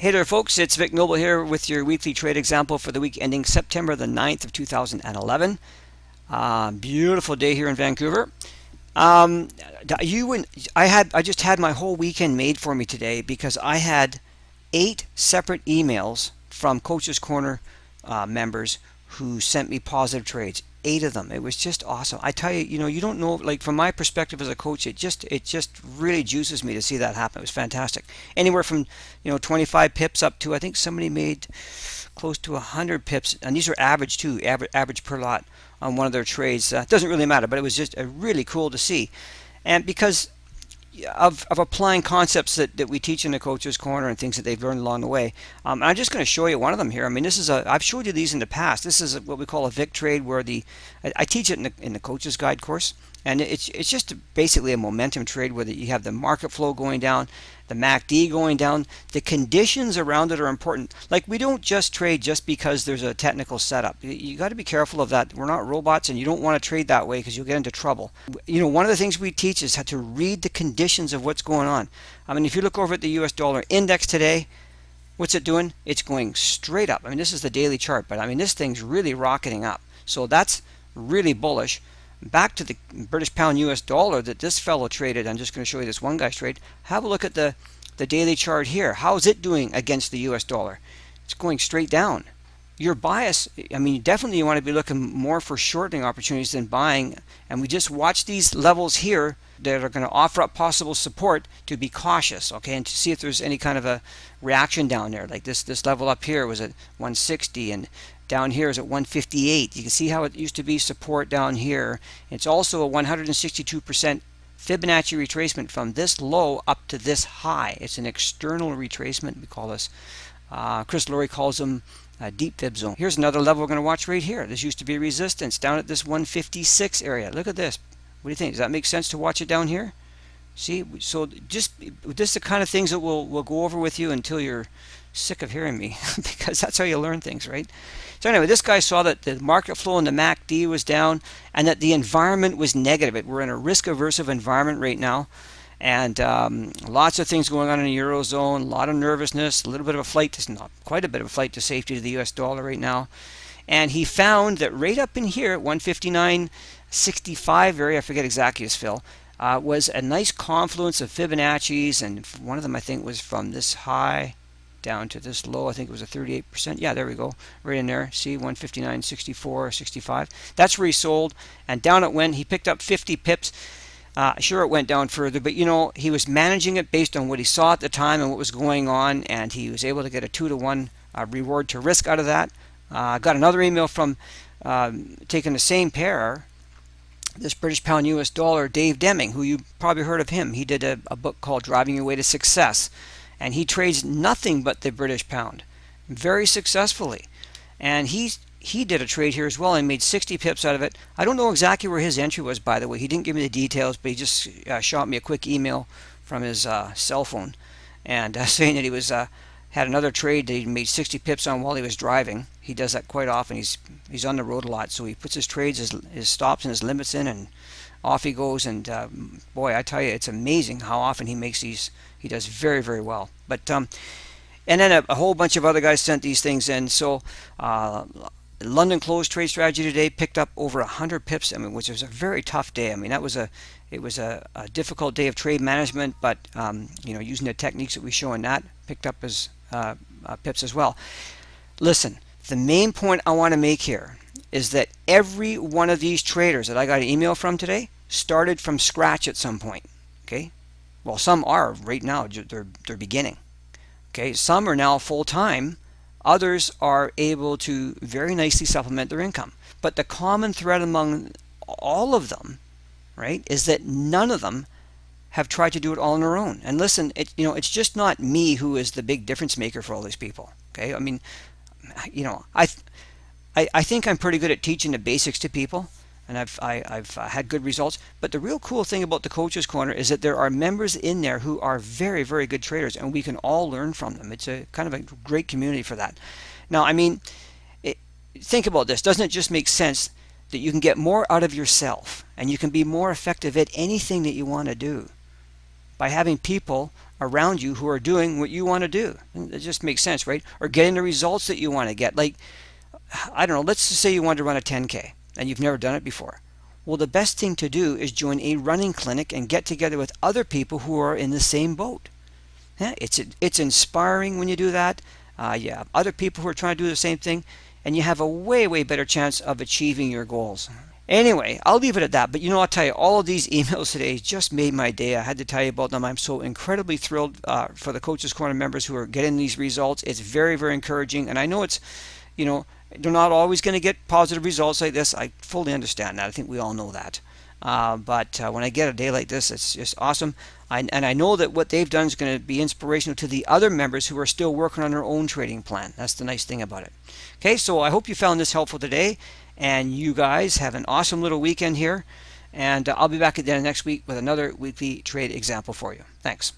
Hey there folks, it's Vic Noble here with your weekly trade example for the week ending September the 9th of 2011. Beautiful day here in Vancouver. Um, I just had my whole weekend made for me today because I had 8 separate emails from Coach's Corner members who sent me positive trades. 8 of them. It was just awesome. I tell you, you don't know, like from my perspective as a coach, it just really juices me to see that happen. It was fantastic. Anywhere from 25 pips up to, I think somebody made close to 100 pips, and these are average too, average per lot on one of their trades. Doesn't really matter, but it was just really cool to see. And because of applying concepts that we teach in the Coach's Corner and things that they've learned along the way. And I'm just going to show you one of them here. I mean, I've showed you these in the past. This is what we call a Vic trade, where I teach it in the Coach's Guide course, and it's just basically a momentum trade where you have the market flow going down, the MACD going down. The conditions around it are important. Like, we don't just trade just because there's a technical setup. You got to be careful of that. We're not robots, and you don't want to trade that way because you'll get into trouble. One of the things we teach is how to read the conditions of what's going on. I mean, if you look over at the US dollar index today, what's it doing? It's going straight up. I mean, this is the daily chart, but I mean, this thing's really rocketing up. So that's really bullish. Back to the British pound US dollar that this fellow traded. I'm just going to show you this one guy's trade. Have a look at the daily chart here. How's it doing against the US dollar? It's going straight down. Your bias, I mean, definitely you want to be looking more for shorting opportunities than buying. And we just watch these levels here that are going to offer up possible support to be cautious, okay, and to see if there's any kind of a reaction down there. Like this level up here was at 160, and down here is at 158. You can see how it used to be support down here. It's also a 162% Fibonacci retracement from this low up to this high. It's an external retracement, we call this. Chris Lurie calls them deep fib zone. Here's another level we're going to watch right here. This used to be resistance down at this 156 area. Look at this. What do you think? Does that make sense to watch it down here? See, so just this is the kind of things that we'll go over with you until you're sick of hearing me, because that's how you learn things, right? So anyway, this guy saw that the market flow in the MACD was down and that the environment was negative. We're in a risk-aversive environment right now, and lots of things going on in the Eurozone, a lot of nervousness, a little bit of a flight to, not quite a bit of a flight to safety to the US dollar right now. And he found that right up in here at 159.65 area, I forget exactly his fill, was a nice confluence of Fibonacci's, and one of them I think was from this high down to this low. I think it was a 38%. Yeah, there we go, right in there. See, 159.64, 65. That's where he sold, and down it went. He picked up 50 pips. Sure, it went down further, but he was managing it based on what he saw at the time and what was going on, and he was able to get a 2-to-1 reward to risk out of that. Got another email from taking the same pair, this British pound US dollar, Dave Deming, who you probably heard of him. He did a book called Driving Your Way to Success, and he trades nothing but the British pound very successfully. And he did a trade here as well and made 60 pips out of it. I don't know exactly where his entry was, by the way. He didn't give me the details, but he just shot me a quick email from his cell phone, and saying that he was had another trade that he made 60 pips on while he was driving. He does that quite often. He's on the road a lot, so he puts his trades, his stops and his limits in, and off he goes. And boy, I tell you, it's amazing how often he makes these. He does very, very well. But and then a whole bunch of other guys sent these things in. So London closed trade strategy today picked up over 100 pips. I mean, which was a very tough day. I mean, it was a difficult day of trade management, but using the techniques that we show in that, picked up his pips as well. Listen, the main point I want to make here is that every one of these traders that I got an email from today started from scratch at some point. Okay, well, some are right now. They're beginning. Okay, some are now full time. Others are able to very nicely supplement their income. But the common thread among all of them, right, is that none of them have tried to do it all on their own. And listen, it's just not me who is the big difference maker for all these people. Okay, I mean, I think I'm pretty good at teaching the basics to people, and I've had good results. But the real cool thing about the Coach's Corner is that there are members in there who are very, very good traders, and we can all learn from them. It's a kind of a great community for that. Now, I mean, think about this. Doesn't it just make sense that you can get more out of yourself and you can be more effective at anything that you want to do by having people around you who are doing what you want to do. It just makes sense, right? Or getting the results that you want to get. Like, I don't know, let's just say you want to run a 10K and you've never done it before. Well, the best thing to do is join a running clinic and get together with other people who are in the same boat. Yeah, it's inspiring when you do that. You have other people who are trying to do the same thing, and you have a way better chance of achieving your goals. Anyway, I'll leave it at that. But you know, I'll tell you, all of these emails today just made my day. I had to tell you about them. I'm so incredibly thrilled for the Coaches Corner members who are getting these results. It's very encouraging, and I know it's, you know, they're not always going to get positive results like this. I fully understand that. I think we all know that. But when I get a day like this, it's just awesome. And I know that what they've done is going to be inspirational to the other members who are still working on their own trading plan. That's the nice thing about it. Okay, so I hope you found this helpful today. And you guys have an awesome little weekend here. And I'll be back again next week with another weekly trade example for you. Thanks.